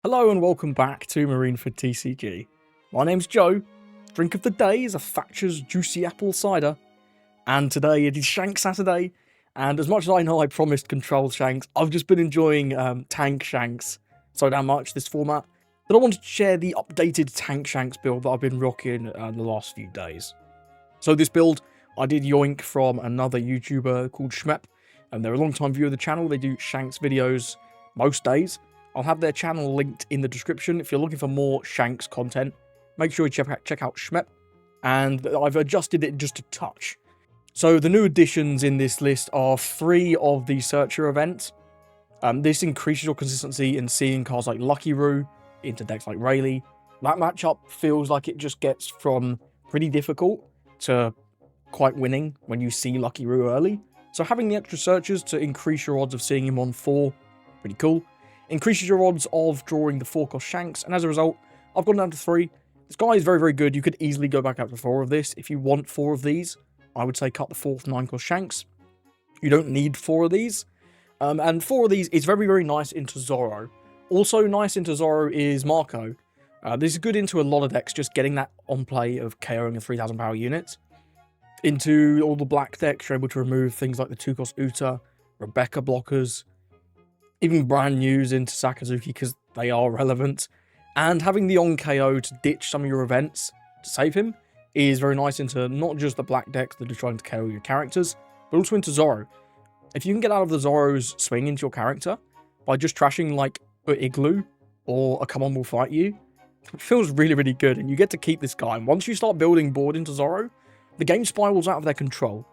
Hello and welcome back to Marineford TCG. My name's Joe. Drink of the day is a Thatcher's Juicy Apple Cider. And today it is Shanks Saturday. And as much as I know I promised Control Shanks, I've just been enjoying Tank Shanks so damn much, this format, that I wanted to share the updated Tank Shanks build that I've been rocking the last few days. So this build, I did yoink from another YouTuber called Shmep. And they're a long-time viewer of the channel. They do Shanks videos most days. I'll have their channel linked in the description. If you're looking for more Shanks content, make sure you check out Shmep. And I've adjusted it just a touch. So the new additions in this list are 3 of the Searcher events. This increases your consistency in seeing cards like Lucky Roo into decks like Rayleigh. That matchup feels like it just gets from pretty difficult to quite winning when you see Lucky Roo early. So having the extra searchers to increase your odds of seeing him on 4, pretty cool. Increases your odds of drawing the 4-cost Shanks, and as a result, I've gone down to 3. This guy is very, very good. You could easily go back up to 4 of this. If you want 4 of these, I would say cut the 4th 9-cost Shanks. You don't need 4 of these. And 4 of these is very, very nice into Zorro. Also nice into Zorro is Marco. This is good into a lot of decks, just getting that on play of KOing a 3,000 power unit. Into all the black decks, you're able to remove things like the 2-cost Uta, Rebecca blockers, even brand news into Sakazuki because they are relevant. And having the on KO to ditch some of your events to save him is very nice into not just the black decks that are trying to KO your characters, but also into Zorro. If you can get out of the Zorro's swing into your character by just trashing like an Igloo or a Come On We'll Fight You, it feels really, really good. And you get to keep this guy. And once you start building board into Zorro, the game spirals out of their control.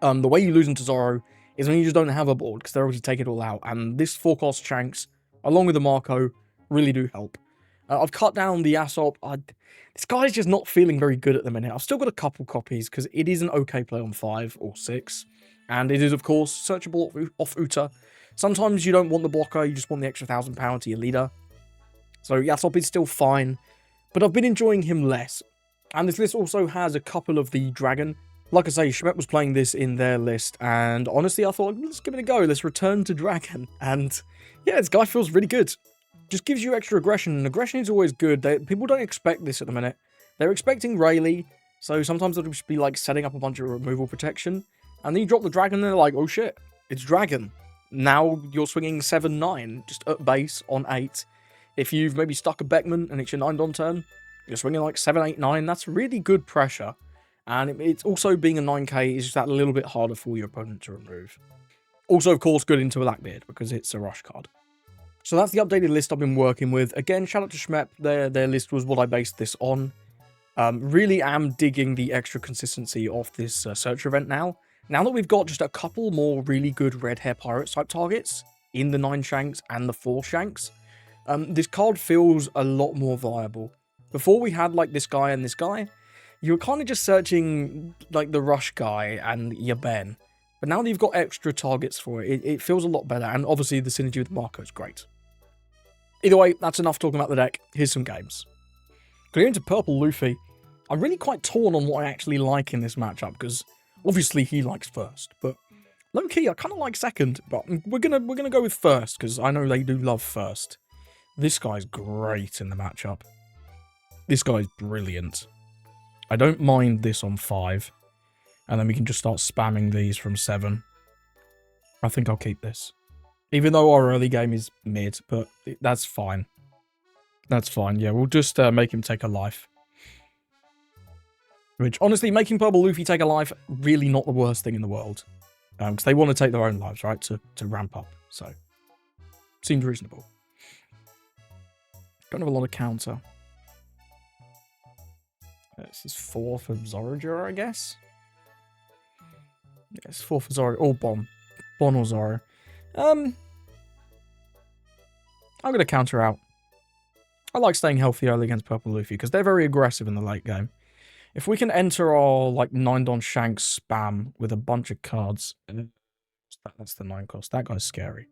The way you lose into Zorro is when you just don't have a board, because they're able to take it all out. And this 4-cost Shanks, along with the Marco, really do help. I've cut down the Aesop. This guy's just not feeling very good at the minute. I've still got a couple copies, because it is an okay play on 5 or 6. And it is, of course, searchable off Uta. Sometimes you don't want the blocker, you just want the extra 1,000 power to your leader. So Yasop is still fine, but I've been enjoying him less. And this list also has a couple of the Dragon. Like I say, Shmep was playing this in their list, and honestly, I thought, let's give it a go. Let's return to Dragon. And yeah, this guy feels really good. Just gives you extra aggression, and aggression is always good. People don't expect this at the minute. They're expecting Rayleigh, so sometimes they'll just be like setting up a bunch of removal protection, and then you drop the Dragon, and they're like, oh shit, it's Dragon. Now you're swinging 7-9, just at base on 8. If you've maybe stuck a Beckman, and it's your 9-don turn, you're swinging like 7, 8, 9. That's really good pressure. And it's also, being a 9k is just that little bit harder for your opponent to remove. Also, of course, good into Blackbeard because it's a rush card. So that's the updated list I've been working with. Again, shout out to Shmep. Their list was what I based this on. Really am digging the extra consistency of this search event now. Now that we've got just a couple more really good red hair pirate type targets in the 9 Shanks and the 4 Shanks, this card feels a lot more viable. Before we had like this guy and this guy, you were kind of just searching like the rush guy and your Ben. But now that you've got extra targets for it, it feels a lot better. And obviously the synergy with Marco is great. Either way, that's enough talking about the deck. Here's some games. Going into Purple Luffy, I'm really quite torn on what I actually like in this matchup, because obviously he likes first, but low-key I kind of like second, but we're gonna go with first, because I know they do love first. This guy's great in the matchup. This guy's brilliant. I don't mind this on 5. And then we can just start spamming these from 7. I think I'll keep this. Even though our early game is mid, but that's fine. That's fine, yeah. We'll just make him take a life. Which, honestly, making Purple Luffy take a life, really not the worst thing in the world. Because they want to take their own lives, right? To ramp up. So, seems reasonable. Don't have a lot of counter. This is 4 for Zorro, I guess. Yes, 4 for Zorro. Or Bon. Bon or Zorro. I'm going to counter out. I like staying healthy early against Purple Luffy, because they're very aggressive in the late game. If we can enter our like 9-don Shanks spam with a bunch of cards. That's the 9 cost. That guy's scary.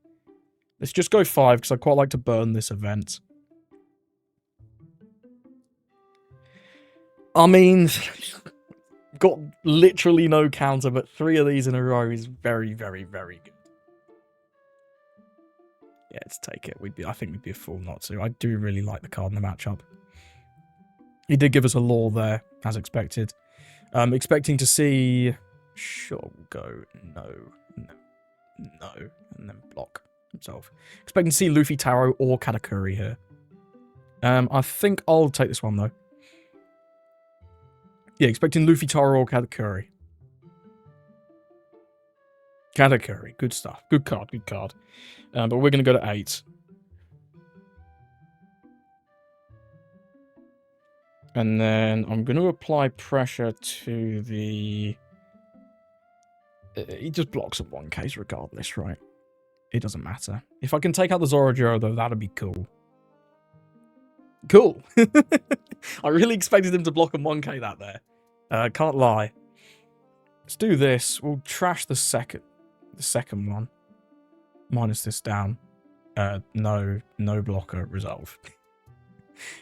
Let's just go 5, because I quite like to burn this event. I mean, got literally no counter, but 3 of these in a row is very, very, very good. Yeah, to take it. I think we'd be a fool not to. I do really like the card in the matchup. He did give us a lore there, as expected. Expecting to see... Sure, go. No. And then block himself. Expecting to see Luffy Taro or Katakuri here. I think I'll take this one, though. Yeah, expecting Luffy Taro or Katakuri. Katakuri, good stuff. Good card. But we're going to go to 8. And then I'm going to apply pressure to the... He just blocks at 1 case regardless, right? It doesn't matter. If I can take out the Zorojiro, though, that'd be cool. Cool! I really expected him to block a 1k that there. Can't lie. Let's do this. We'll trash the second one. Minus this down. No blocker, resolve.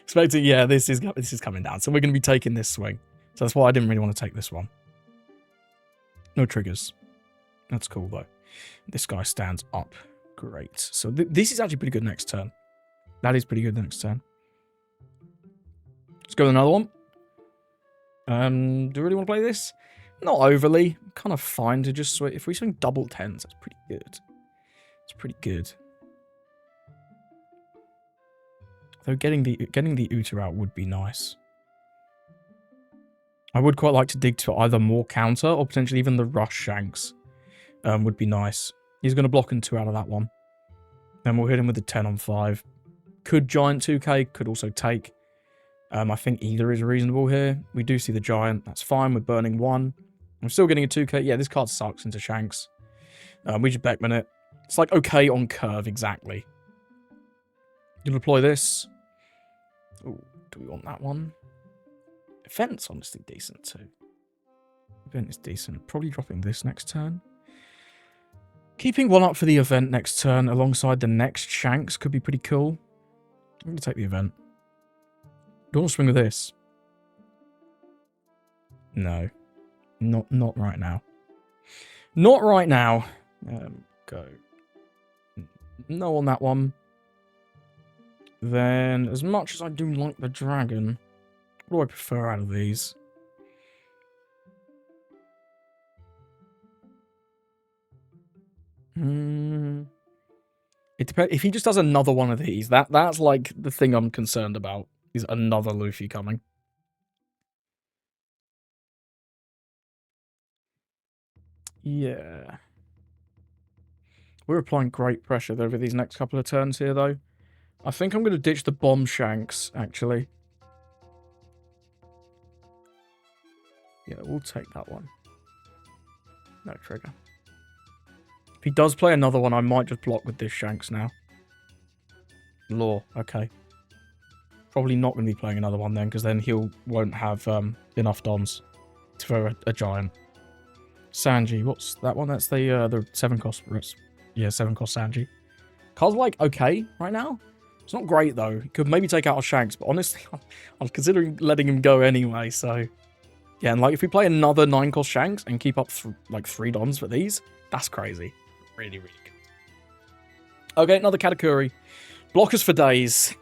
Expecting, yeah, this is coming down. So we're going to be taking this swing. So that's why I didn't really want to take this one. No triggers. That's cool, though. This guy stands up. Great. So this is actually pretty good next turn. That is pretty good next turn. Let's go with another one. Do we really want to play this? Not overly. Kind of fine to just swing. If we swing double 10s, that's pretty good. It's pretty good. Though getting the Uta out would be nice. I would quite like to dig to either more counter or potentially even the rush Shanks. Would be nice. He's going to block in 2 out of that one. Then we'll hit him with the 10 on 5. Could Giant 2k, could also take. I think either is reasonable here. We do see the Giant. That's fine. We're burning 1. I'm still getting a 2k. Yeah, this card sucks into Shanks. We just Beckman it. It's like okay on curve, exactly. You'll deploy this. Ooh, do we want that one? Event's honestly decent too. Event is decent. Probably dropping this next turn. Keeping 1 up for the event next turn alongside the next Shanks could be pretty cool. I'm going to take the event. Do you want to swing with this? No. Not right now. Not right now. Go. No on that one. Then, as much as I do like the dragon, what do I prefer out of these? It depends. If he just does another one of these, that's like the thing I'm concerned about, is another Luffy coming. Yeah. We're applying great pressure over these next couple of turns here, though. I think I'm going to ditch the bomb Shanks, actually. Yeah, we'll take that one. No trigger. If he does play another one, I might just block with this Shanks now. Lore, okay. Probably not going to be playing another one then, because then won't have enough dons to throw a Giant. Sanji, what's that one? That's the 7 cost. Yeah, 7 cost Sanji. Card's like okay right now. It's not great though. He could maybe take out a Shanks, but honestly, I'm considering letting him go anyway. So yeah, and like if we play another 9 cost Shanks and keep up like 3 dons for these, that's crazy. Really, really good. Okay, another Katakuri. Blockers for days.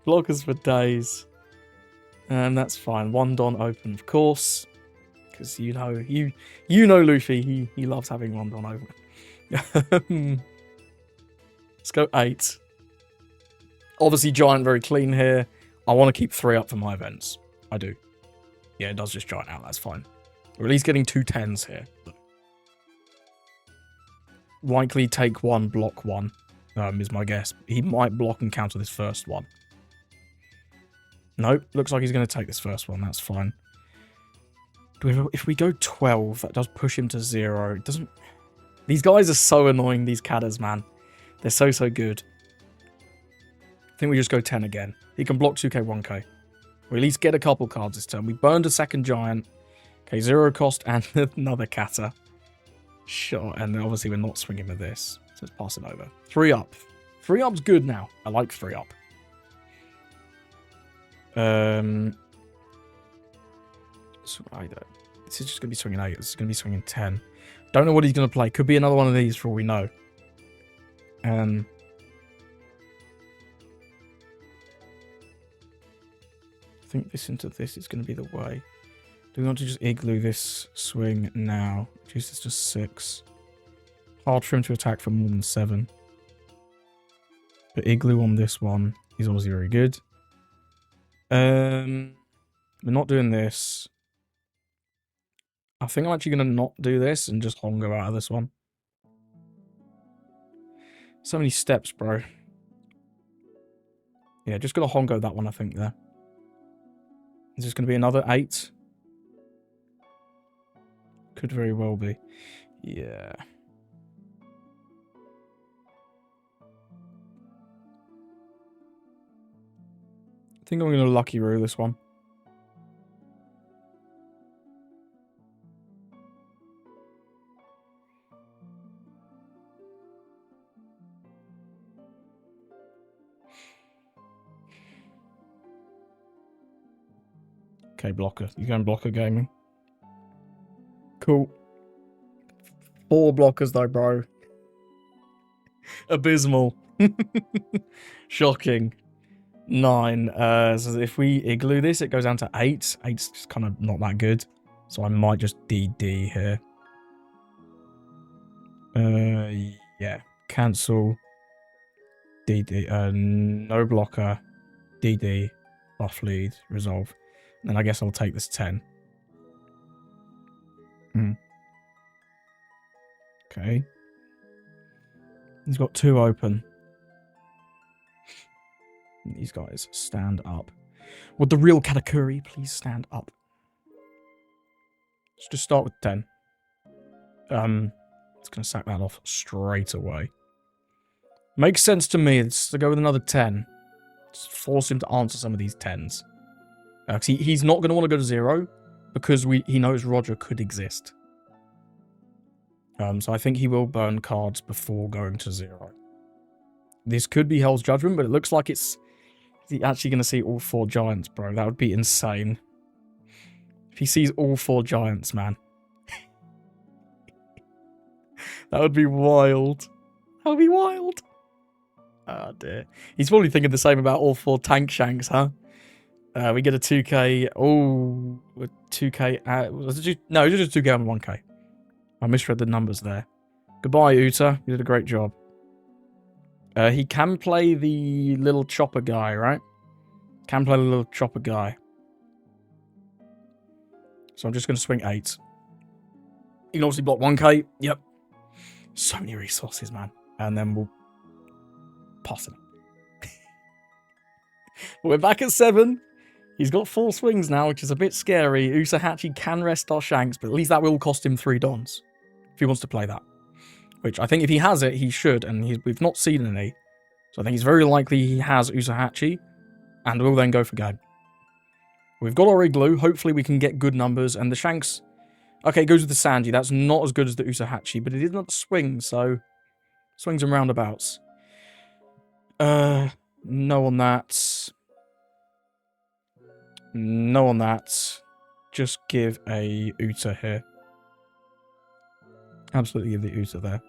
Blockers for days. And that's fine. 1 don open, of course. Because you know Luffy, he loves having 1 don open. Let's go 8. Obviously, Giant very clean here. I want to keep 3 up for my events. I do. Yeah, it does just Giant out. That's fine. We're at least getting 2 10s here. Likely take 1, block 1, is my guess. He might block and counter this first one. Nope, looks like he's going to take this first one. That's fine. If we go 12, that does push him to 0. It doesn't... These guys are so annoying, these Katas, man. They're so good. I think we just go 10 again. He can block 2k, 1k. We at least get a couple cards this turn. We burned a second Giant. Okay, 0 cost and another Kata. Sure, and obviously we're not swinging with this. So let's pass it over. 3 up. 3 up's good now. I like 3 up. So this is just going to be swinging 8. This is going to be swinging 10. Don't know what he's going to play. Could be another one of these for all we know. I think this into this is going to be the way. Do we want to just igloo this swing now? Reduce this to 6. Hard for him to attack for more than 7. But igloo on this one is obviously very good. We're not doing this. I think I'm actually going to not do this and just hongo out of this one. So many steps, bro. Yeah, just going to hongo that one, I think, there. Is this going to be another 8? Could very well be. Yeah. I think I'm going to lucky roll this one. Okay, blocker. You going blocker gaming? Cool. 4 blockers though, bro. Abysmal. Shocking. 9. So if we igloo this, it goes down to 8. 8's just kind of not that good. So I might just DD here. Yeah. Cancel. DD. No blocker. DD. Buff lead. Resolve. And I guess I'll take this 10. Okay. He's got 2 open. These guys stand up. Would the real Katakuri please stand up? Let's just start with 10. It's going to sack that off straight away. Makes sense to me. It's to go with another 10. Just force him to answer some of these 10s. He's not going to want to go to 0 because he knows Roger could exist. So I think he will burn cards before going to 0. This could be Hell's Judgment, but it looks like it's actually going to see all 4 giants, bro. That would be insane. If he sees all 4 giants, man. That would be wild. That would be wild. Oh, dear. He's probably thinking the same about all 4 tank Shanks, huh? We get a 2k. Oh, a 2k. No, just 2k and 1k. I misread the numbers there. Goodbye, Uta. You did a great job. He can play the little chopper guy, right? Can play the little chopper guy. So I'm just going to swing 8. You can obviously block 1k. Yep. So many resources, man. And then we'll pass it. We're back at 7. He's got 4 swings now, which is a bit scary. Usahachi can rest our Shanks, but at least that will cost him 3 dons. If he wants to play that. Which I think if he has it, he should, and we've not seen any. So I think it's very likely he has Usahachi, and we'll then go for game. We've got our igloo. Hopefully we can get good numbers, and the Shanks... Okay, it goes with the Sanji. That's not as good as the Usahachi, but it is not a swing, so... Swings and roundabouts. No on that. No on that. Just give a Uta here. Absolutely give the Uta there.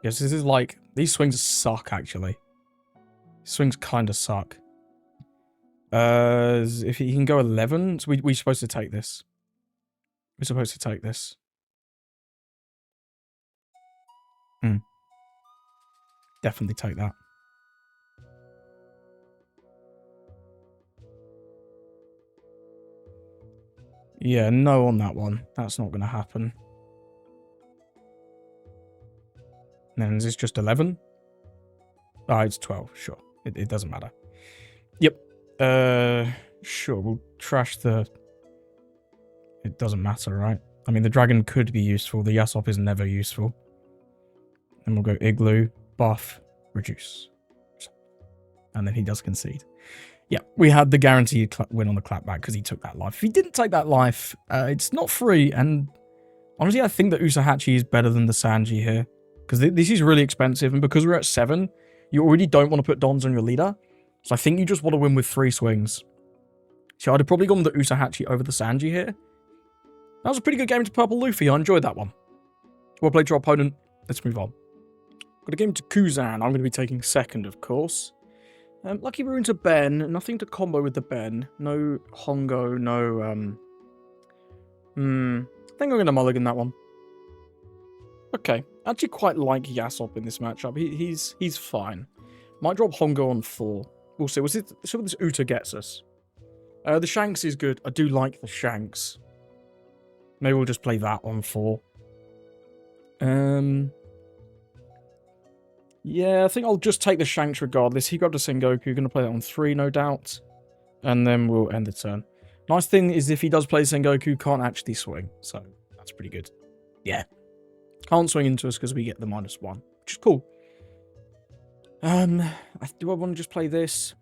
Yes, this is like... These swings suck, actually. Swings kind of suck. If he can go 11... So we're supposed to take this. We're supposed to take this. Definitely take that. Yeah, no on that one. That's not going to happen. And then is this just 11? Oh, it's 12. Sure. It doesn't matter. Yep. Sure. We'll trash the... It doesn't matter, right? I mean, the dragon could be useful. The Yasop is never useful. And we'll go igloo, buff, reduce. And then he does concede. Yeah, we had the guaranteed win on the clapback because he took that life. If he didn't take that life, it's not free. And honestly, I think that Usahachi is better than the Sanji here. Because this is really expensive. And because we're at 7, you already don't want to put Dons on your leader. So I think you just want to win with 3 swings. So I'd have probably gone with the Usahachi over the Sanji here. That was a pretty good game to Purple Luffy. I enjoyed that one. Well played to your opponent. Let's move on. Got a game to Kuzan. I'm going to be taking second, of course. Lucky Rune to Ben. Nothing to combo with the Ben. No Hongo, no... I think I'm going to mulligan that one. Okay. I actually quite like Yasop in this matchup. He's fine. Might drop Hongo on 4. We'll see. We'll see what this Uta gets us. The Shanks is good. I do like the Shanks. Maybe we'll just play that on 4. Yeah, I think I'll just take the Shanks regardless. He grabbed a Sengoku. Going to play that on 3, no doubt. And then we'll end the turn. Nice thing is if he does play Sengoku, can't actually swing. So, that's pretty good. Yeah. Can't swing into us because we get the -1, which is cool. Do I want to just play this?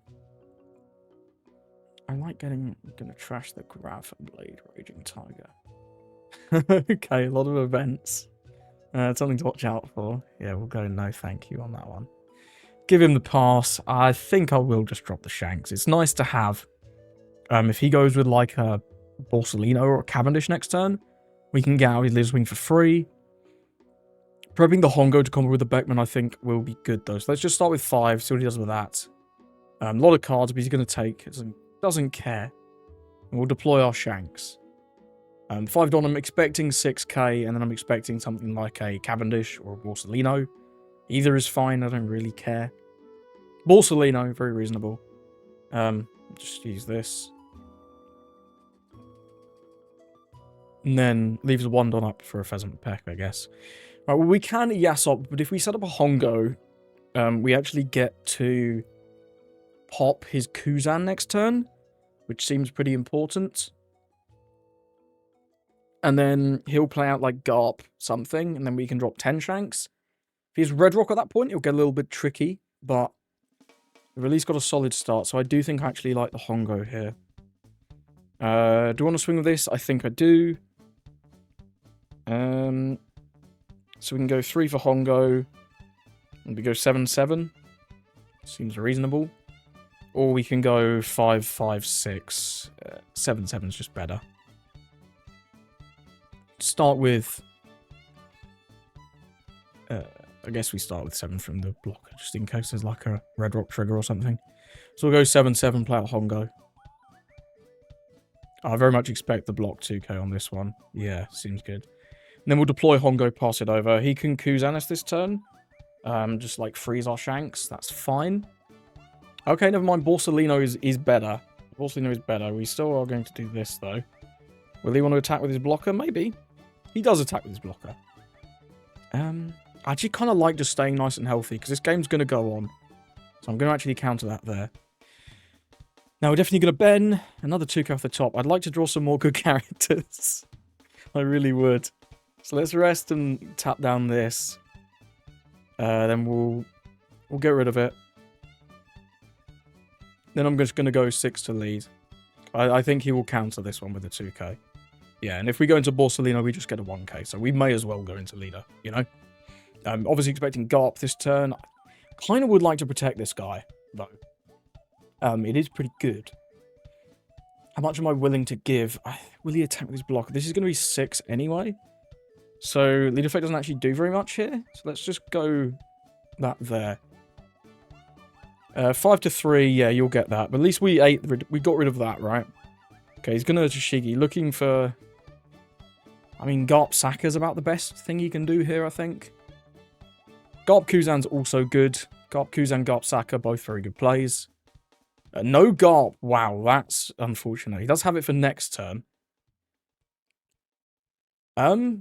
I like gonna trash the Graph and Blade Raging Tiger. Okay, a lot of events. Something to watch out for. Yeah, we'll go no thank you on that one. Give him the pass. I think I will just drop the Shanks. It's nice to have. If he goes with like a Borsalino or a Cavendish next turn, we can get out his Liz Wing for free. Prepping the Hongo to combo with the Beckman, I think, will be good though. So let's just start with 5, see what he does with that. A lot of cards, but he's going to take. Doesn't care. And we'll deploy our Shanks. 5 Don, I'm expecting 6k, and then I'm expecting something like a Cavendish or a Borsalino. Either is fine, I don't really care. Borsalino, very reasonable. Just use this. And then leaves a 1 Don up for a Pheasant Peck, I guess. Right, well, we can Yasop, but if we set up a Hongo, we actually get to pop his Kuzan next turn, which seems pretty important. And then he'll play out like Garp something, and then we can drop 10 Shanks. If he's Red Rock at that point, it'll get a little bit tricky, but we've at least got a solid start, so I do think I actually like the Hongo here. Do I want to swing with this? I think I do. So we can go 3 for Hongo, and we go 7-7. Seems reasonable. Or we can go 5-5-6. 7-7 is just better. Start with... I guess we start with 7 from the blocker, just in case there's like a Red Rock trigger or something. So we'll go 7-7, play out Hongo. I very much expect the block 2k on this one. Yeah, seems good. And then we'll deploy Hongo, pass it over. He can Kuzan us this turn. Just like freeze our Shanks. That's fine. Okay, never mind. Borsalino is better. Borsalino is better. We still are going to do this, though. Will he want to attack with his blocker? Maybe. He does attack with his blocker. I actually kind of like just staying nice and healthy, because this game's going to go on. So I'm going to actually counter that there. Now, we're definitely going to Ben. Another 2k off the top. I'd like to draw some more good characters. I really would. So let's rest and tap down this. Then we'll get rid of it. Then I'm just going to go 6 to lead. I think he will counter this one with a 2k. Yeah, and if we go into Borsalino, we just get a 1k. So we may as well go into leader, you know? Obviously expecting Garp this turn. Kind of would like to protect this guy, though. It is pretty good. How much am I willing to give? Will he attack with his blocker? This is going to be 6 anyway. So lead effect doesn't actually do very much here. So let's just go that there. 5 to 3, yeah, you'll get that. But at least we got rid of that, right? Okay, he's going to Shigi, looking for... I mean, Garp Saka's about the best thing he can do here, I think. Garp Kuzan's also good. Garp Kuzan, Garp Saka, both very good plays. No Garp. Wow, that's unfortunate. He does have it for next turn.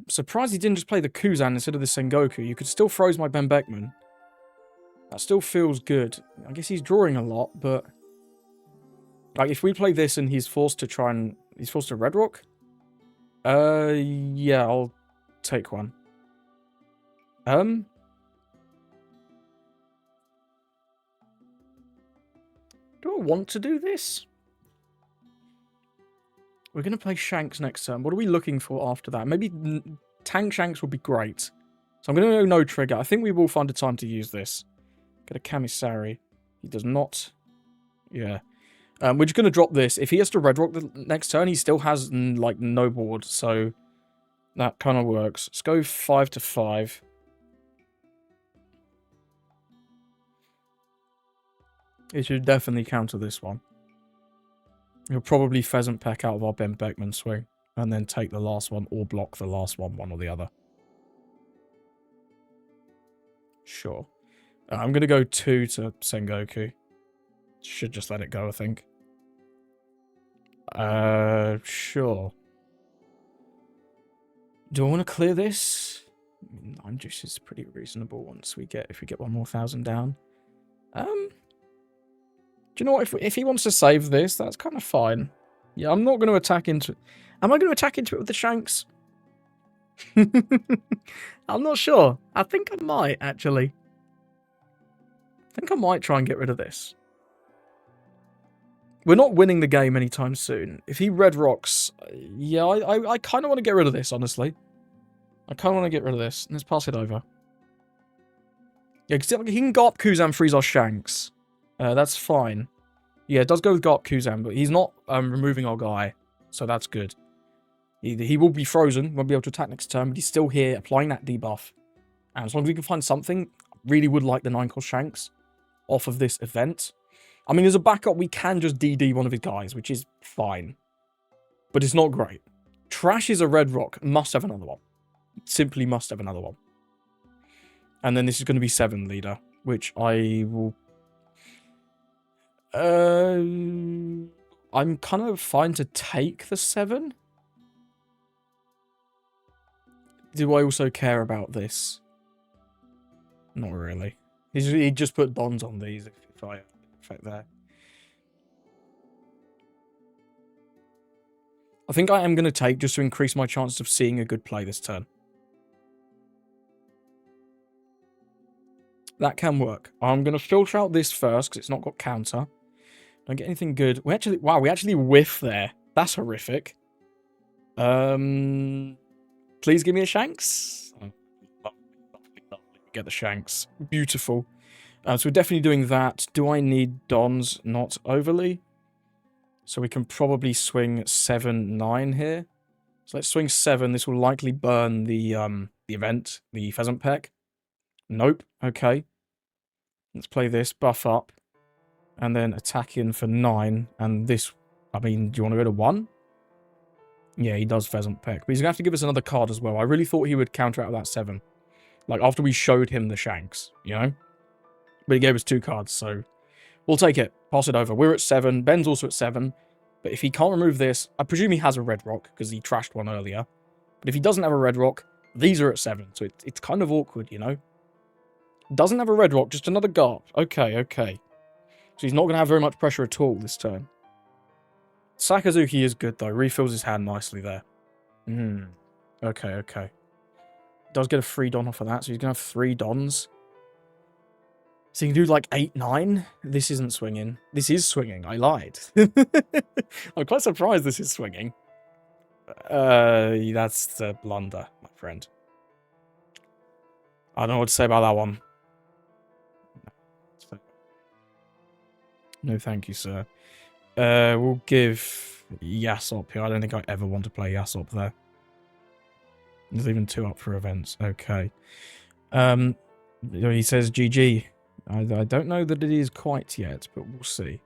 Surprised he didn't just play the Kuzan instead of the Sengoku. You could still froze my Ben Beckman. That still feels good. I guess he's drawing a lot, but... Like, if we play this and he's forced to try and... He's forced to Red Rock? Yeah, I'll take one. Do I want to do this? We're going to play Shanks next turn. What are we looking for after that? Maybe Tank Shanks would be great. So I'm going to go no trigger. I think we will find a time to use this. Get a Kamisari. He does not. Yeah. We're just going to drop this. If he has to Red Rock the next turn, he still has, like, no board. So that kind of works. Let's go 5 to 5. It should definitely counter this one. He'll probably pheasant peck out of our Ben Beckman swing, and then take the last one, or block the last one or the other. Sure. I'm going to go 2 to Sengoku. Should just let it go, I think. Sure. Do I want to clear this? 9 juice is pretty reasonable once we get, if we get 1 more 1,000 down. Do you know what? If he wants to save this, that's kind of fine. Yeah, I'm not going to attack into it. Am I going to attack into it with the Shanks? I'm not sure. I think I might, actually. I think I might try and get rid of this. We're not winning the game anytime soon. If he red rocks, yeah, I kind of want to get rid of this, honestly. I kind of want to get rid of this. Let's pass it over. Yeah, because he can go up Kuzan, freeze our Shanks. That's fine. Yeah, it does go with go up Kuzan, but he's not removing our guy, so that's good. He will be frozen, won't be able to attack next turn, but he's still here, applying that debuff. And as long as we can find something, I really would like the 9-cost Shanks off of this event. I mean, as a backup, we can just DD one of his guys, which is fine. But it's not great. Trash is a red rock, must have another one. Simply must have another one. And then this is going to be 7 leader, which I will... I'm kind of fine to take the 7. Do I also care about this? Not really. He just put bonds on these if I effect there. I think I am going to take just to increase my chances of seeing a good play this turn. That can work. I'm going to filter out this first because it's not got counter. Don't get anything good. We actually whiff there. That's horrific. Please give me a Shanks. Get the Shanks. Beautiful. So we're definitely doing that. Do I need Dons? Not overly. So we can probably swing 7, 9 here. So let's swing 7. This will likely burn the event, the pheasant peck. Nope. Okay. Let's play this. Buff up. And then attack in for 9. And this, I mean, do you want to go to 1? Yeah, he does pheasant peck. But he's going to have to give us another card as well. I really thought he would counter out that 7. Like, after we showed him the Shanks, you know? But he gave us 2 cards, so... We'll take it. Pass it over. We're at 7. Ben's also at 7. But if he can't remove this... I presume he has a red rock, because he trashed one earlier. But if he doesn't have a red rock, these are at 7. So it's kind of awkward, you know? Doesn't have a red rock, just another Garp. Okay, okay. So he's not going to have very much pressure at all this turn. Sakazuki is good, though. Refills his hand nicely there. Okay, okay. Does get a free Don off of that, so he's going to have 3 Dons. So you can do like 8, 9. This isn't swinging. This is swinging. I lied. I'm quite surprised this is swinging. That's the blunder, my friend. I don't know what to say about that one. No, thank you, sir. We'll give Yasop here. I don't think I ever want to play Yasop there. There's even 2 up for events. Okay. He says GG. I don't know that it is quite yet, but we'll see.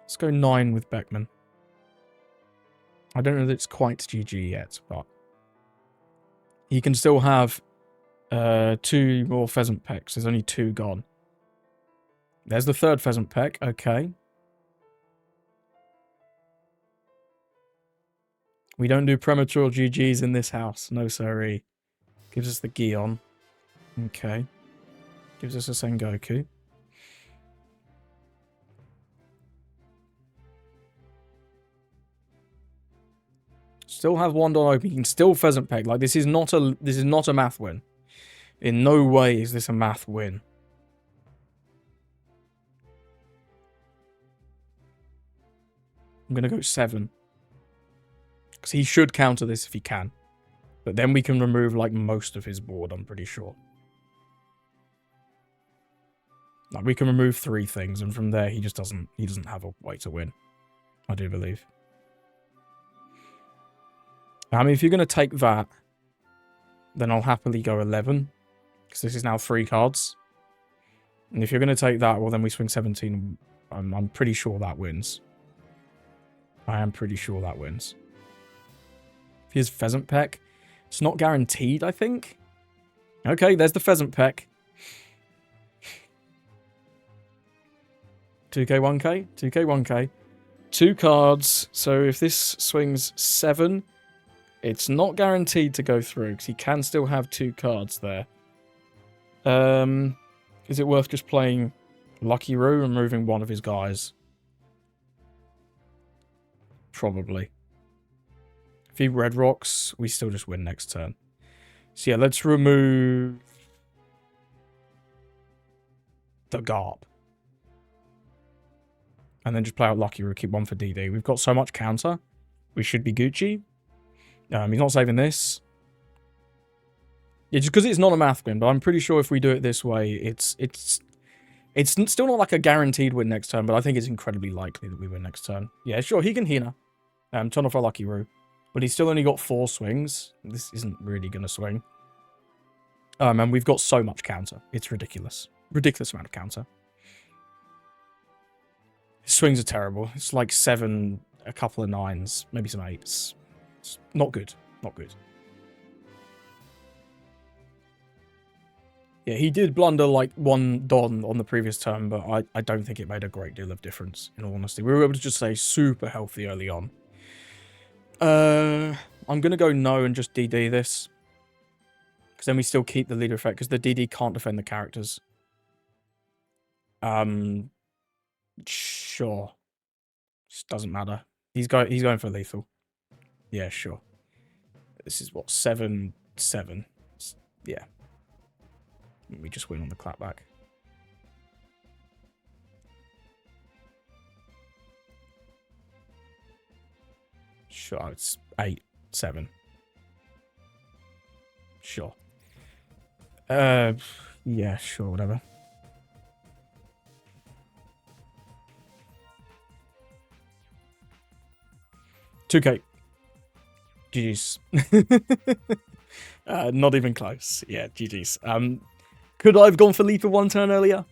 Let's go 9 with Beckman. I don't know that it's quite GG yet, but he can still have 2 more pheasant pecks. There's only 2 gone. There's the 3rd pheasant peck. Okay. We don't do premature GGs in this house. No, sirree. Gives us the Gion. Okay. Gives us a Sengoku. Still have one Don open. You can still pheasant peg. Like, this is not a math win. In no way is this a math win. I'm going to go 7. Because he should counter this if he can. But then we can remove, like, most of his board, I'm pretty sure. Like, we can remove 3 things, and from there, he doesn't have a way to win. I do believe. I mean, if you're going to take that, then I'll happily go 11. Because this is now 3 cards. And if you're going to take that, well, then we swing 17. I'm pretty sure that wins. I am pretty sure that wins. Here's Pheasant Peck. It's not guaranteed, I think. Okay, there's the Pheasant Peck. 2k, 1k, 2k, 1k. 2 cards. So if this swings 7, it's not guaranteed to go through, because he can still have 2 cards there. Is it worth just playing Lucky Roo and removing one of his guys? Probably. If he red rocks, we still just win next turn. So yeah, let's remove the Garp. And then just play out Lucky Roo, keep 1 for DD. We've got so much counter. We should be Gucci. He's not saving this. Yeah, just because it's not a math win, but I'm pretty sure if we do it this way, it's still not like a guaranteed win next turn, but I think it's incredibly likely that we win next turn. Yeah, sure, he can Hina. Turn off our Lucky Roo. But he's still only got 4 swings. This isn't really going to swing. And we've got so much counter. It's ridiculous. Ridiculous amount of counter. His swings are terrible. It's like 7, a couple of 9s, maybe some 8s. It's not good. Not good. Yeah, he did blunder like 1 Don on the previous turn, but I don't think it made a great deal of difference, in all honesty. We were able to just say super healthy early on. I'm going to go no and just DD this. Because then we still keep the leader effect, because the DD can't defend the characters. Sure. Just doesn't matter. He's going for lethal. Yeah, sure. This is what, 7-7. Yeah. We just win on the clapback. Sure, it's 8-7. Sure. Yeah, sure, whatever. $2K. GG's. Not even close. Yeah, GG's. Could I have gone for lethal 1 turn earlier?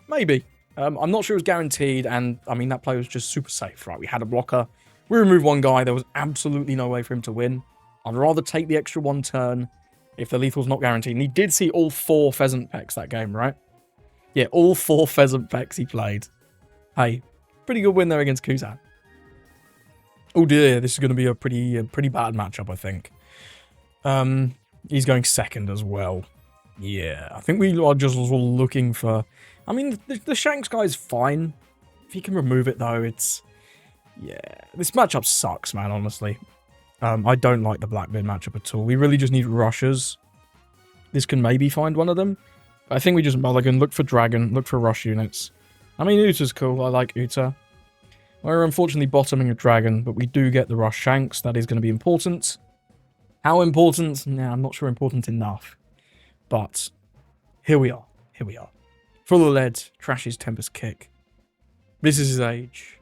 Maybe. I'm not sure it was guaranteed, and I mean, that play was just super safe, right? We had a blocker. We removed 1 guy. There was absolutely no way for him to win. I'd rather take the extra 1 turn if the lethal's not guaranteed. And he did see all 4 Pheasant Pecks that game, right? Yeah, all 4 Pheasant Pecks he played. Hey, pretty good win there against Kuzan. Oh dear, this is going to be a pretty bad matchup, I think. He's going second as well. Yeah, I think we are just looking for... I mean, the Shanks guy is fine. If he can remove it, though, it's... Yeah, this matchup sucks, man, honestly. I don't like the Blackbeard matchup at all. We really just need rushers. This can maybe find one of them. I think we just mulligan, look for dragon, look for rush units. I mean, Uta's cool. I like Uta. We're unfortunately bottoming a dragon, but we do get the rush Shanks. That is going to be important. How important? Nah, I'm not sure important enough. But here we are. Here we are. Full of lead, Trash's Tempest Kick. This is his age.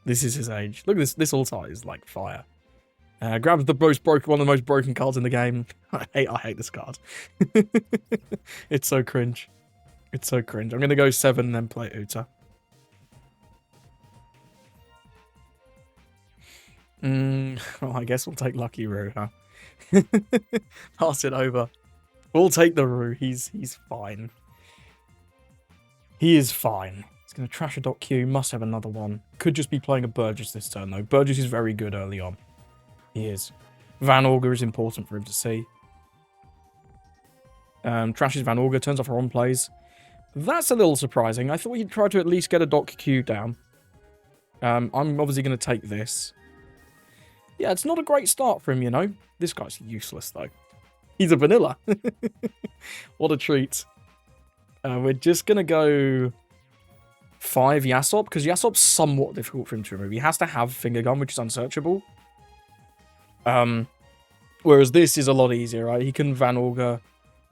This is his age. Look at this. This altar is like fire. Grabs the most broken, one of the most broken cards in the game. I hate this card. It's so cringe. It's so cringe. I'm going to go 7 and then play Uta. Well, I guess we'll take Lucky Roo, huh? Pass it over. We'll take the Roo. He's fine. He is fine. He's going to trash a .Q. Must have another one. Could just be playing a Burgess this turn, though. Burgess is very good early on. He is. Van Augur is important for him to see. Trashes Van Augur, turns off her on plays. That's a little surprising. I thought he'd try to at least get a .Q down. I'm obviously going to take this. Yeah, it's not a great start for him, you know. This guy's useless, though. He's a vanilla. What a treat. We're just going to go 5 Yasop, because Yasop's somewhat difficult for him to remove. He has to have Finger Gun, which is unsearchable. Whereas this is a lot easier, right? He can Van Augur.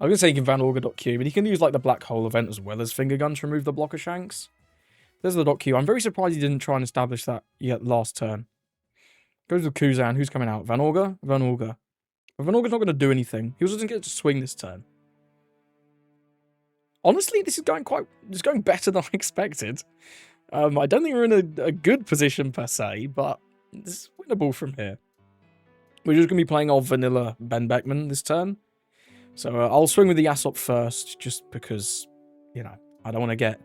I was going to say he can Van Augur .Q, but he can use like the Black Hole event as well as Finger Gun to remove the blocker Shanks. There's the .Q. I'm very surprised he didn't try and establish that yet last turn. Goes with Kuzan. Who's coming out? Van Augur? Van Augur. But Van Augur's not going to do anything. He also doesn't get to swing this turn. Honestly, this is going better than I expected. I don't think we're in a good position per se, but it's winnable from here. We're just going to be playing our vanilla Ben Beckman this turn. So I'll swing with the Yasop first, just because, you know, I don't want to get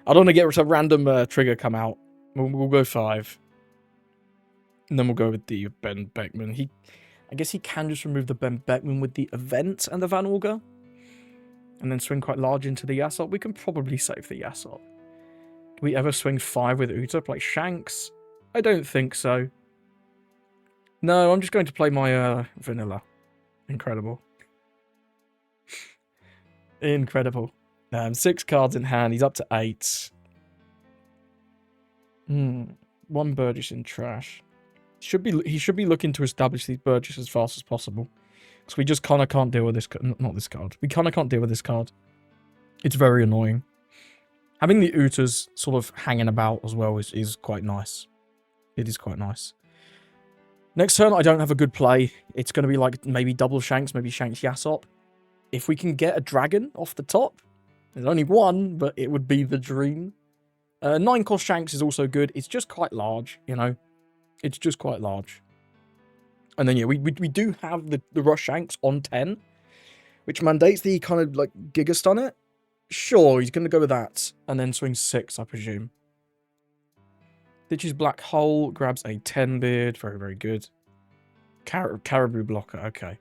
a random trigger come out. We'll go 5. And then we'll go with the Ben Beckman. I guess he can just remove the Ben Beckman with the event and the Van Auger. And then swing quite large into the Yasop. We can probably save the Yasop. Do we ever swing 5 with Uta, like Shanks? I don't think so. No, I'm just going to play my vanilla. Incredible. Incredible. 6 cards in hand. He's up to 8. 1 Burgess in trash. He should be looking to establish these Burgess as fast as possible. Because we just kind of can't deal with this. Not this card. We kind of can't deal with this card. It's very annoying. Having the Utas sort of hanging about as well is quite nice. It is quite nice. Next turn, I don't have a good play. It's going to be like maybe double Shanks, maybe Shanks Yasop. If we can get a dragon off the top, there's only 1, but it would be the dream. 9 cost Shanks is also good. It's just quite large, you know. It's just quite large. And then, yeah, we do have the Rush Shanks on 10, which mandates that he kind of, like, Giga Stun it. Sure, he's going to go with that. And then swing 6, I presume. Ditches Black Hole, grabs a 10 beard. Very, very good. Caribou blocker, okay.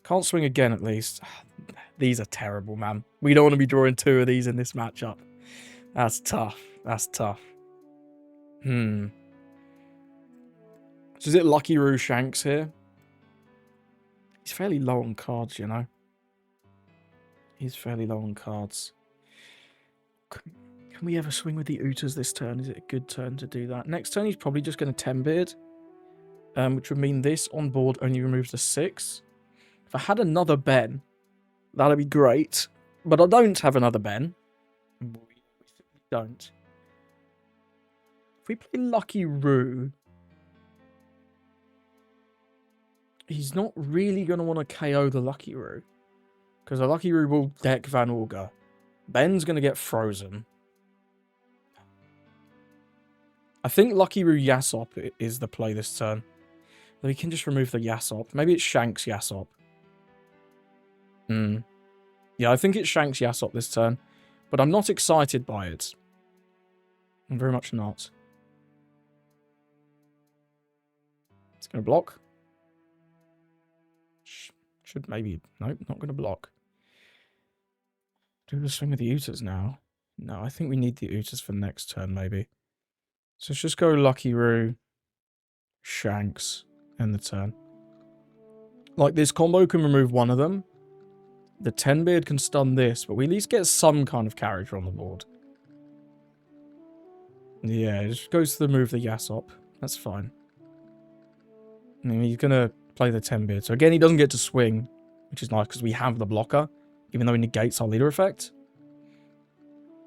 Can't swing again, at least. These are terrible, man. We don't want to be drawing 2 of these in this matchup. That's tough. That's tough. So is it Lucky Roo Shanks here? He's fairly low on cards, you know. He's fairly low on cards. Can we ever swing with the Utas this turn? Is it a good turn to do that? Next turn, he's probably just going to 10 beard. Which would mean this on board only removes a 6. If I had another Ben, that'd be great. But I don't have another Ben. We don't. If we play Lucky Roo, he's not really going to want to KO the Lucky Roo. Because the Lucky Roo will deck Van Auger. Ben's going to get frozen. I think Lucky Roo Yasop is the play this turn. We can just remove the Yasop. Maybe it's Shanks Yasop. Yeah, I think it's Shanks Yasop this turn. But I'm not excited by it. I'm very much not. It's going to block. Should maybe... Nope, not going to block. Do we swing with the Utas now? No, I think we need the Utas for next turn, maybe. So let's just go Lucky Roo, Shanks, and the turn. Like, this combo can remove one of them. The 10 beard can stun this, but we at least get some kind of character on the board. Yeah, it just goes to remove the Yasop. That's fine. I mean, he's going to play the 10 beard. So again, he doesn't get to swing, which is nice because we have the blocker, even though he negates our leader effect.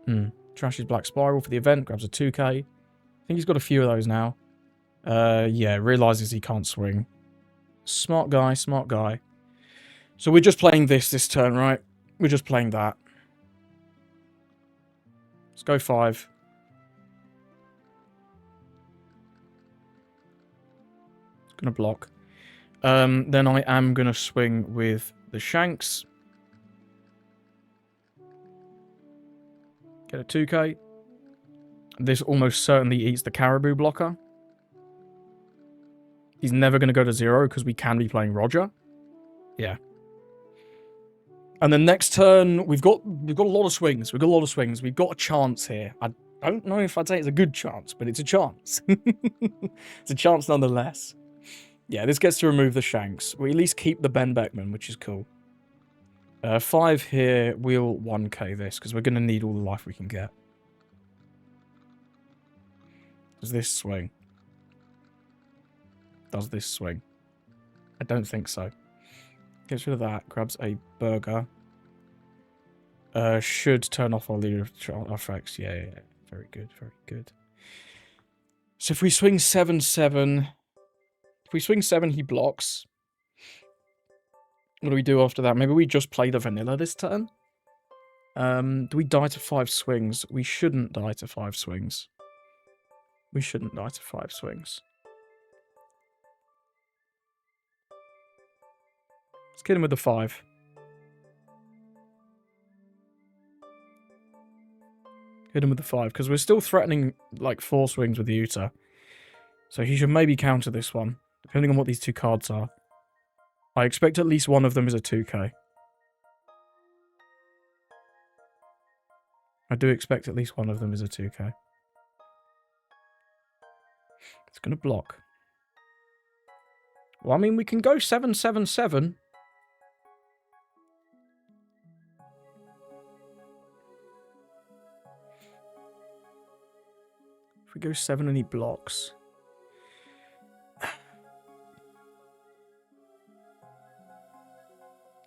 Trashes Black Spiral for the event, grabs a 2k. I think he's got a few of those now. Yeah, realizes he can't swing. Smart guy, smart guy. So we're just playing this turn, right? We're just playing that. Let's go 5. It's going to block. Then I am going to swing with the Shanks. Get a 2k. This almost certainly eats the Caribou blocker. He's never going to go to 0 because we can be playing Roger. Yeah. And then next turn, we've got a lot of swings. We've got a chance here. I don't know if I'd say it's a good chance, but it's a chance. It's a chance nonetheless. Yeah, this gets to remove the Shanks. We at least keep the Ben Beckman, which is cool. 5 here. We'll 1k this, because we're going to need all the life we can get. Does this swing? Does this swing? I don't think so. Gets rid of that. Grabs a burger. Should turn off our leader effects. Yeah. Very good, very good. So if we swing 7-7... If we swing 7, he blocks. What do we do after that? Maybe we just play the vanilla this turn? Do we die to 5 swings? We shouldn't die to 5 swings. We shouldn't die to 5 swings. Let's get him with the 5. Hit him with the 5, because we're still threatening, like, 4 swings with the Uta. So he should maybe counter this one, depending on what these 2 cards are. I expect at least one of them is a 2k. I do expect at least one of them is a 2k. It's going to block. Well, I mean, we can go 7-7-7. If we go 7 and he blocks.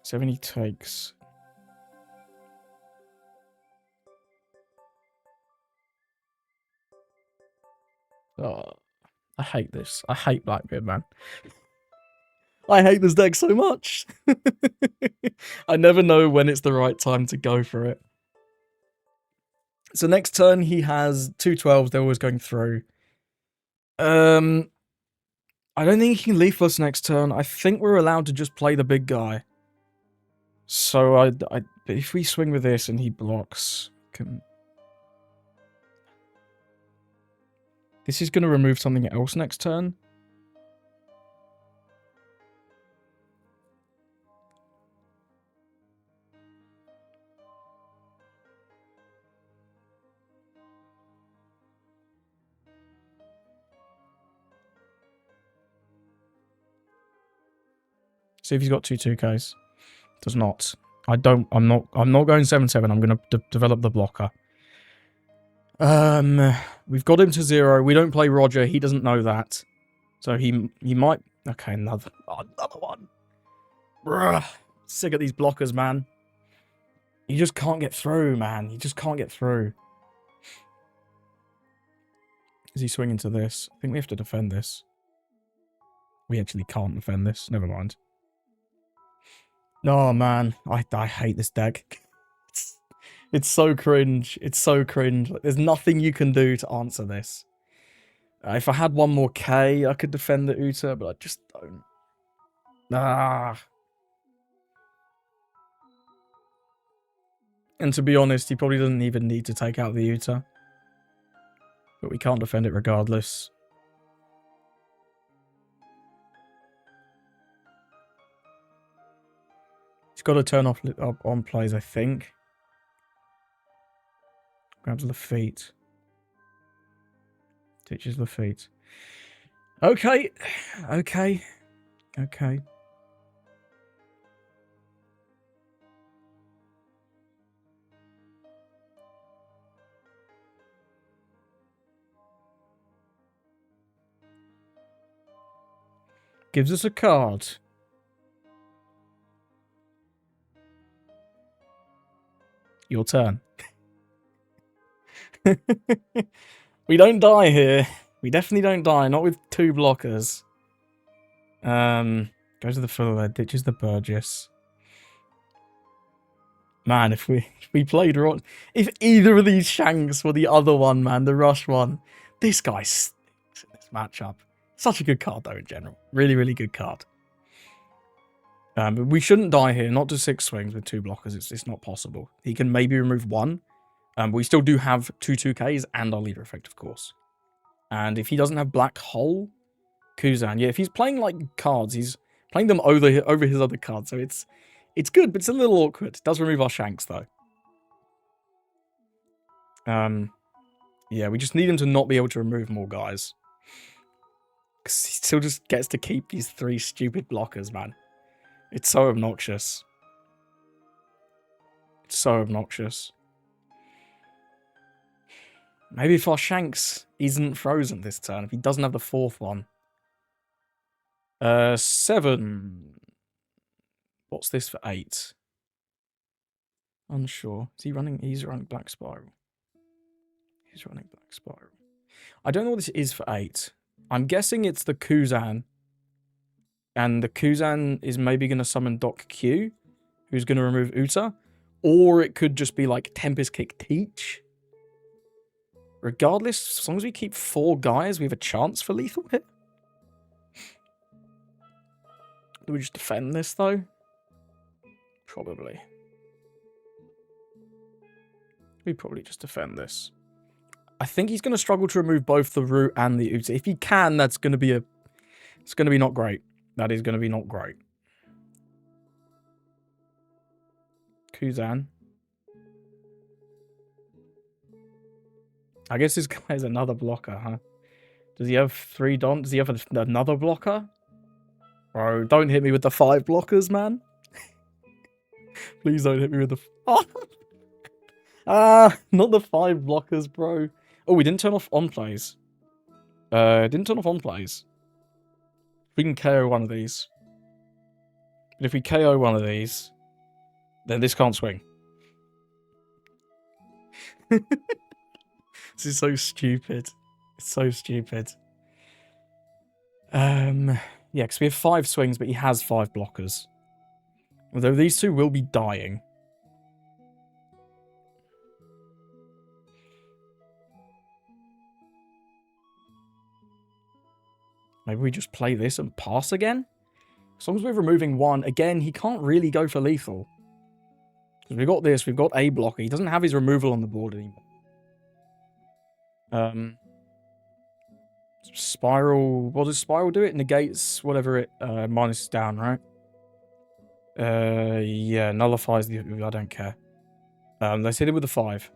7 he takes. Oh, I hate this. I hate Blackbeard, man. I hate this deck so much. I never know when it's the right time to go for it. So next turn he has 2 12s. They're always going through. I don't think he can leafless next turn. I think we're allowed to just play the big guy. So if we swing with this and he blocks, this is going to remove something else next turn. See if he's got 2 2Ks. Does not. I'm not going 7-7. I'm going to develop the blocker. We've got him to 0. We don't play Roger. He doesn't know that. So he might... Okay, another one. Bruh. Sick of these blockers, man. You just can't get through, man. You just can't get through. Is he swinging to this? I think we have to defend this. We actually can't defend this. Never mind. Oh, man. I hate this deck. It's so cringe. It's so cringe. Like, there's nothing you can do to answer this. If I had 1 more K, I could defend the Uta, but I just don't. And to be honest, he probably doesn't even need to take out the Uta. But we can't defend it regardless. He's got to turn off on plays, I think. Grabs the feet. Ditches the feet. Okay. Okay. Okay. Gives us a card. Your turn. We don't die here. We definitely don't die. Not with 2 blockers. Goes to the full there. Ditches the Burgess. Man, if we played Rot... If either of these Shanks were the other one, man, the Rush one, this guy stinks in this matchup. Such a good card, though, in general. Really, really good card. But we shouldn't die here. Not to 6 swings with 2 blockers. It's not possible. He can maybe remove 1. But we still do have 2 2Ks and our leader effect, of course. And if he doesn't have Black Hole, Kuzan. Yeah, if he's playing, like, cards, he's playing them over his other cards. So it's good, but it's a little awkward. It does remove our Shanks, though. Yeah, we just need him to not be able to remove more guys. Because he still just gets to keep these 3 stupid blockers, man. It's so obnoxious. It's so obnoxious. Maybe if our Shanks isn't frozen this turn, if he doesn't have the 4th one. 7. What's this for 8? Unsure. Is he running? He's running Black Spiral. He's running Black Spiral. I don't know what this is for 8. I'm guessing it's the Kuzan. And the Kuzan is maybe going to summon Doc Q, who's going to remove Uta. Or it could just be like Tempest Kick Teach. Regardless, as long as we keep 4 guys, we have a chance for lethal hit. Do we just defend this, though? Probably. We probably just defend this. I think he's going to struggle to remove both the root and the Uzi. If he can, that's going to be a... It's going to be not great. That is going to be not great. Kuzan. I guess this guy is another blocker, huh? Does he have 3 Don? Does he have another blocker? Bro, don't hit me with the 5 blockers, man. Please don't hit me with the... Oh! Not the 5 blockers, bro. Oh, we didn't turn off on plays. Didn't turn off on plays. We can KO one of these. But if we KO one of these, then this can't swing. This is so stupid. It's so stupid. Yeah, because we have 5 swings, but he has 5 blockers. Although these 2 will be dying. Maybe we just play this and pass again? As long as we're removing 1, again, he can't really go for lethal. Because we've got this, we've got a blocker. He doesn't have his removal on the board anymore. Spiral, what does Spiral do? It negates whatever it minus down, right? Yeah, nullifies the... I don't care. Let's hit it with a 5.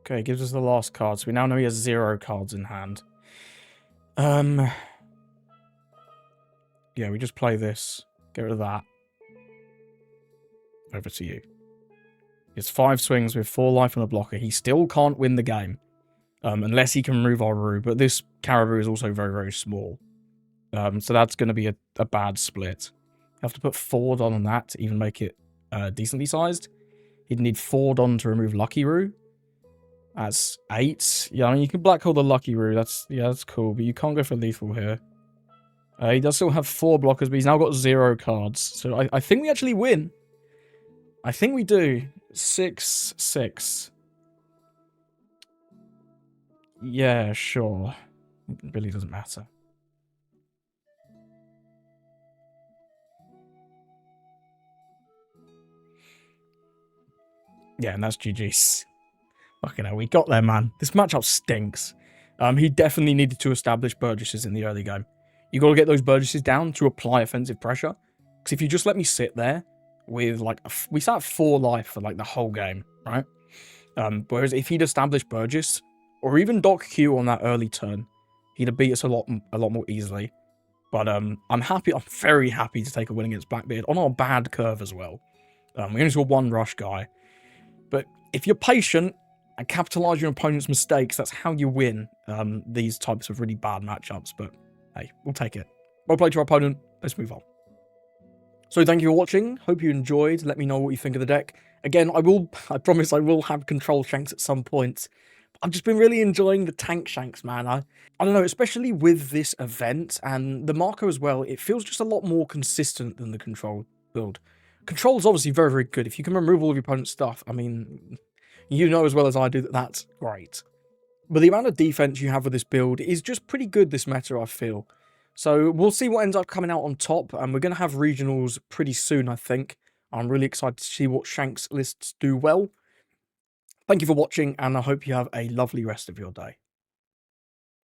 Okay, gives us the last card. So we now know he has 0 cards in hand. Yeah, we just play this. Get rid of that. Over to you. It's 5 swings with 4 life on a blocker. He still can't win the game. Unless he can remove our Roo. But this Caribou is also very, very small. So that's going to be a bad split. Have to put 4 Don on that to even make it decently sized. He'd need 4 Don to remove Lucky Roo. That's 8. Yeah, I mean, you can black hole the Lucky Roo. That's cool. But you can't go for lethal here. He does still have 4 blockers, but he's now got 0 cards. So I think we actually win. I think we do. 6-6. Yeah, sure. It really doesn't matter. Yeah, and that's GG's. Fucking hell, we got there, man. This matchup stinks. He definitely needed to establish Burgesses in the early game. You got to get those Burgesses down to apply offensive pressure. Because if you just let me sit there with, like, we sat 4 life for, like, the whole game, right? Whereas if he'd established Burgess, or even Doc Q on that early turn, he'd have beat us a lot more easily. But I'm very happy to take a win against Blackbeard on our bad curve as well. We only saw 1 rush guy. But if you're patient and capitalize your opponent's mistakes, that's how you win these types of really bad matchups. But hey, we'll take it. Well played to our opponent. Let's move on. So thank you for watching. Hope you enjoyed. Let me know what you think of the deck. Again, I promise I will have control Shanks at some point. I've just been really enjoying the tank Shanks, man. I don't know, especially with this event and the marker as well, it feels just a lot more consistent than the control build. Control is obviously very, very good. If you can remove all of your opponent's stuff, I mean, you know as well as I do that that's great. But the amount of defense you have with this build is just pretty good this meta, I feel. So we'll see what ends up coming out on top, and we're going to have regionals pretty soon, I think. I'm really excited to see what Shanks lists do well. Thank you for watching, and I hope you have a lovely rest of your day.